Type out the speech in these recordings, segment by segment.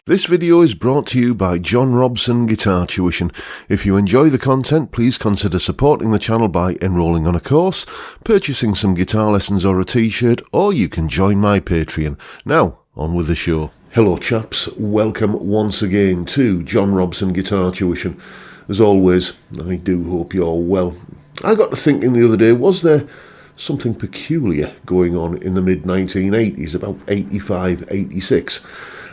This video is brought to you by John Robson Guitar Tuition. If you enjoy the content, please consider supporting the channel by enrolling on a course, purchasing some guitar lessons or a t-shirt, or you can join my Patreon. Now, on with the show. Hello chaps, welcome once again to John Robson Guitar Tuition. As always, I do hope you're well. I got to thinking the other day, was there something peculiar going on in the mid-1980s, about 85, 86?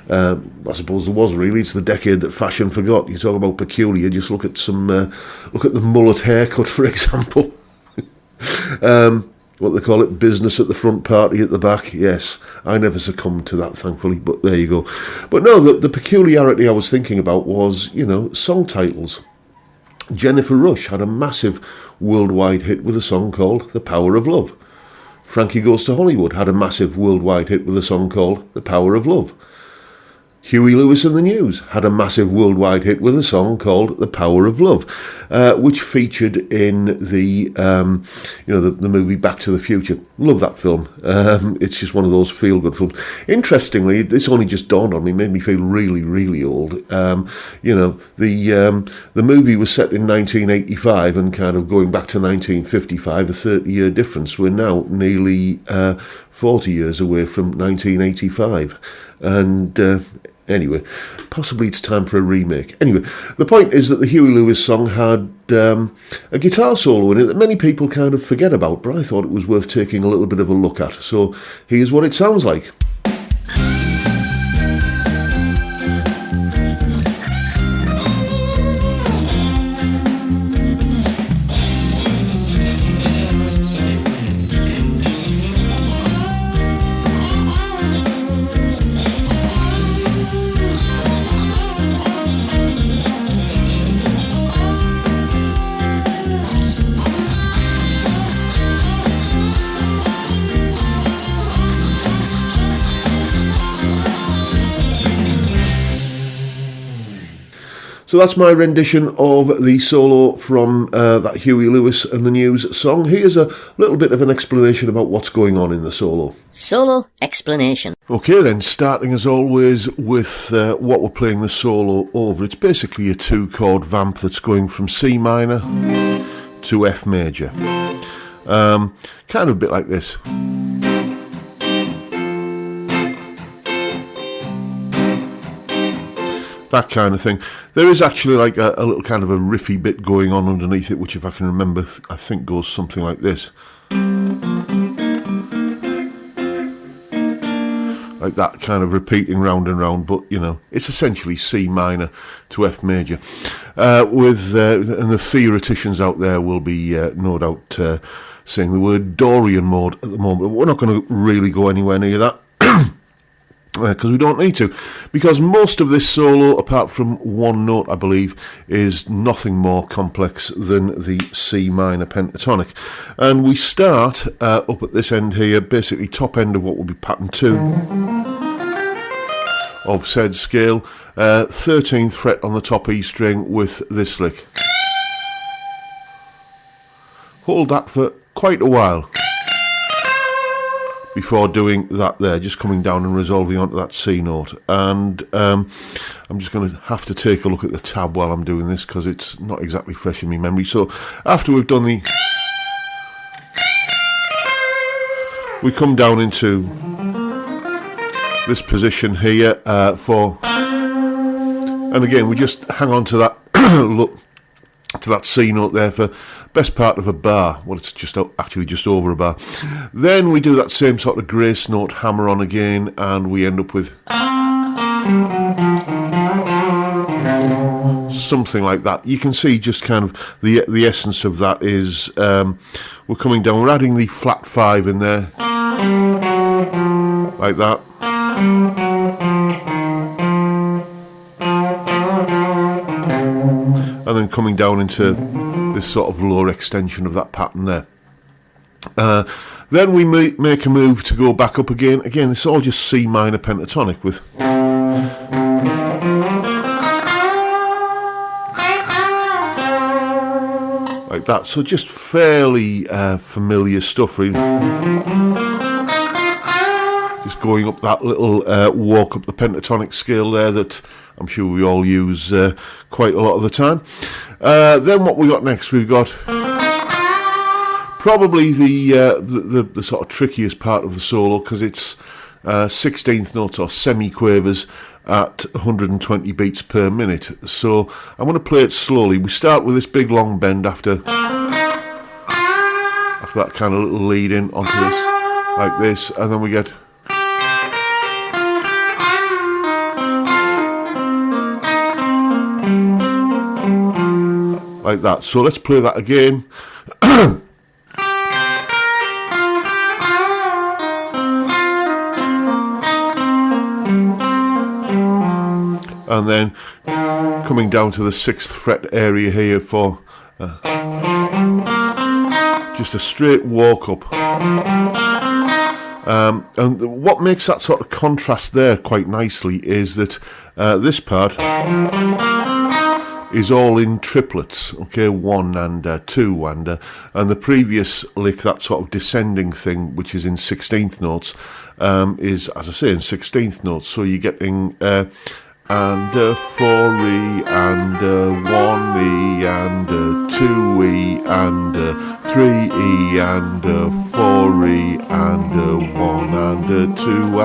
I suppose there was really. It's the decade that fashion forgot. You talk about peculiar, just look at the mullet haircut, for example. What they call it, business at the front, party at the back. Yes, I never succumbed to that, thankfully, but there you go. But no, the peculiarity I was thinking about was, song titles. Jennifer Rush had a massive worldwide hit with a song called The Power of Love. Frankie Goes to Hollywood had a massive worldwide hit with a song called The Power of Love. Huey Lewis and the News had a massive worldwide hit with a song called The Power of Love, which featured in the movie Back to the Future. Love that film. It's just one of those feel-good films. Interestingly, this only just dawned on me, made me feel really, really old. The movie was set in 1985 and kind of going back to 1955, a 30-year difference. We're now nearly 40 years away from 1985. And anyway, possibly it's time for a remake. Anyway, the point is that the Huey Lewis song had a guitar solo in it that many people kind of forget about, but I thought it was worth taking a little bit of a look at. So here's what it sounds like. So that's my rendition of the solo from that Huey Lewis and the News song. Here's a little bit of an explanation about what's going on in the solo. Solo explanation. Okay then, starting as always with what we're playing the solo over. It's basically a 2-chord vamp that's going from C minor to F major. Kind of a bit like this. That kind of thing. There is actually like a little kind of a riffy bit going on underneath it, which if I can remember, I think goes something like this. Like that kind of repeating round and round, but it's essentially C minor to F major. And the theoreticians out there will be no doubt saying the word Dorian mode at the moment, but we're not going to really go anywhere near that. Because we don't need to, because most of this solo, apart from one note I believe, is nothing more complex than the C minor pentatonic. And we start up at this end here, basically top end of what will be pattern 2 of said scale, 13th fret on the top E string with this lick. Hold that for quite a while before doing that there, just coming down and resolving onto that C note. And I'm just going to have to take a look at the tab while I'm doing this, because it's not exactly fresh in my memory. So after we've done we come down into this position here and again we just hang on to that look to that C note there for best part of a bar. Well, it's actually just over a bar. Then we do that same sort of grace note hammer on again, and we end up with something like that. You can see just kind of the essence of that is we're coming down, we're adding the flat 5 in there like that. And then coming down into this sort of lower extension of that pattern there. Then we make a move to go back up again. Again, this is all just C minor pentatonic with like that. So just fairly familiar stuff really. Just going up that little walk up the pentatonic scale there that I'm sure we all use quite a lot of the time. Then what we got next, we've got probably the sort of trickiest part of the solo, because it's 16th notes or semi-quavers at 120 beats per minute. So I'm going to play it slowly. We start with this big long bend after that kind of little lead in onto this, like this, and then we get like that. So let's play that again. And then coming down to the 6th fret area here for just a straight walk up. And what makes that sort of contrast there quite nicely is that this part is all in triplets, okay, 1 and 2 and the previous lick, that sort of descending thing, which is in 16th notes, is, as I say, in 16th notes. So you're getting and 4E and 1E and 2E and 3E and 4E and 1 and 2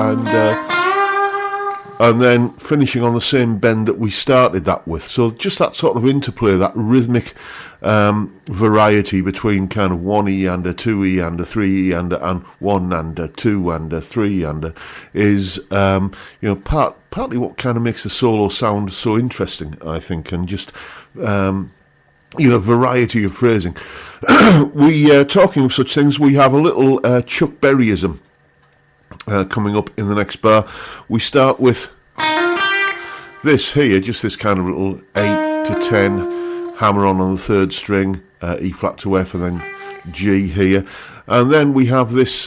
and then finishing on the same bend that we started that with. So just that sort of interplay, that rhythmic variety between kind of 1E and a 2E and a 3E and 1 and a 2 and a 3 and is partly what kind of makes the solo sound so interesting, I think, and just variety of phrasing. We talking of such things, we have a little Chuck Berryism coming up in the next bar. We start with this here, just this kind of little 8 to 10 hammer on the 3rd string, E flat to F and then G here, and then we have this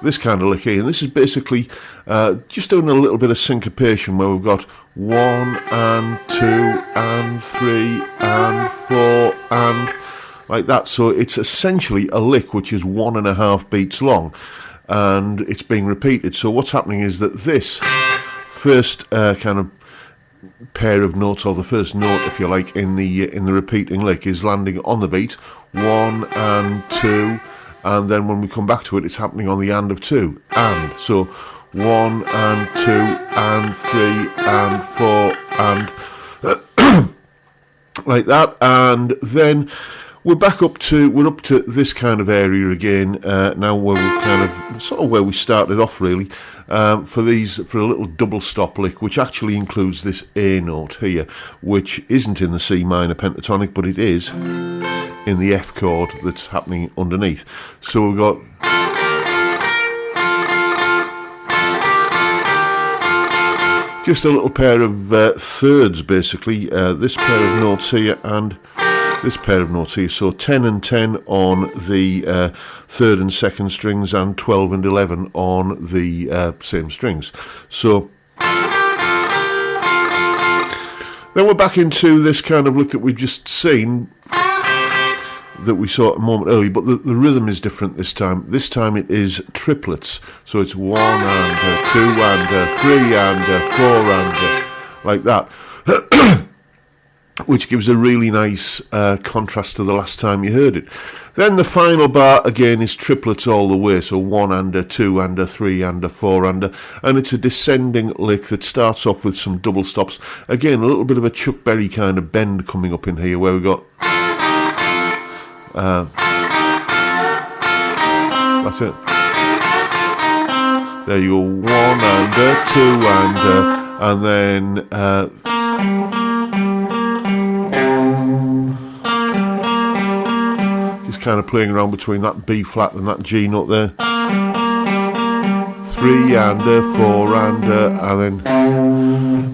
this kind of lick here, and this is basically just doing a little bit of syncopation where we've got 1 and 2 and 3 and 4 and like that. So it's essentially a lick which is 1.5 beats long, and it's being repeated. So what's happening is that this first kind of pair of notes, or the first note, if you like, in the repeating lick is landing on the beat, 1 and 2, and then when we come back to it, it's happening on the and of 2, and so 1 and 2 and 3 and 4 and like that, and then we're up to this kind of area again now, where we're kind of sort of where we started off really, for a little double stop lick, which actually includes this A note here, which isn't in the C minor pentatonic, but it is in the F chord that's happening underneath. So we've got just a little pair of thirds, basically, this pair of notes here and this pair of notes here, so 10 and 10 on the 3rd and 2nd strings, and 12 and 11 on the same strings. So then we're back into this kind of look that we've just seen, that we saw a moment earlier, but the rhythm is different this time. This time it is triplets, so it's 1 and 2 and 3 and 4 and like that. Which gives a really nice contrast to the last time you heard it. Then the final bar again is triplets all the way, so 1 and 2 and 3 and 4 and it's a descending lick that starts off with some double stops. Again, a little bit of a Chuck Berry kind of bend coming up in here, where we've got that's it. There you go, 1 and 2 and then kind of playing around between that B flat and that G note there. 3 and 4 and then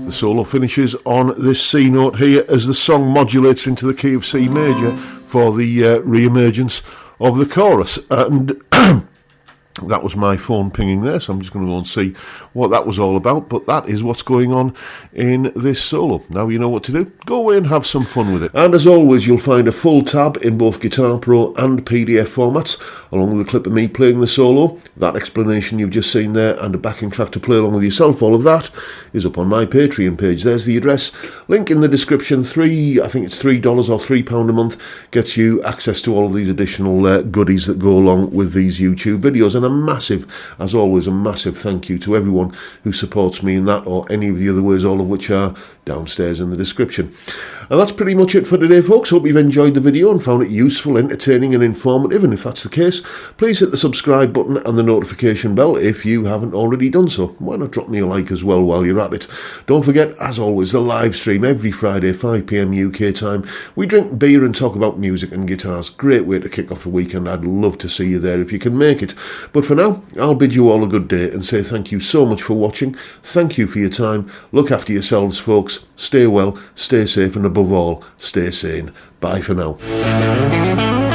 the solo finishes on this C note here, as the song modulates into the key of C major for the re-emergence of the chorus. And That was my phone pinging there, so I'm just going to go and see what that was all about. But that is what's going on in this solo. Now you know what to do. Go away and have some fun with it. And as always, you'll find a full tab in both Guitar Pro and PDF formats, along with a clip of me playing the solo, that explanation you've just seen there, and a backing track to play along with yourself. All of that is up on my Patreon page. There's the address. Link in the description. I think it's $3 or £3 a month gets you access to all of these additional goodies that go along with these YouTube videos. And as always, a massive thank you to everyone who supports me in that or any of the other ways, all of which are downstairs in the description. And that's pretty much it for today, folks. Hope you've enjoyed the video and found it useful, entertaining and informative. And if that's the case, please hit the subscribe button and the notification bell if you haven't already done so. Why not drop me a like as well while you're at it? Don't forget, as always, the live stream every Friday, 5 PM UK time. We drink beer and talk about music and guitars. Great way to kick off the weekend. I'd love to see you there if you can make it. But for now, I'll bid you all a good day and say thank you so much for watching. Thank you for your time. Look after yourselves, folks. Stay well, stay safe, and above all, stay sane. Bye for now.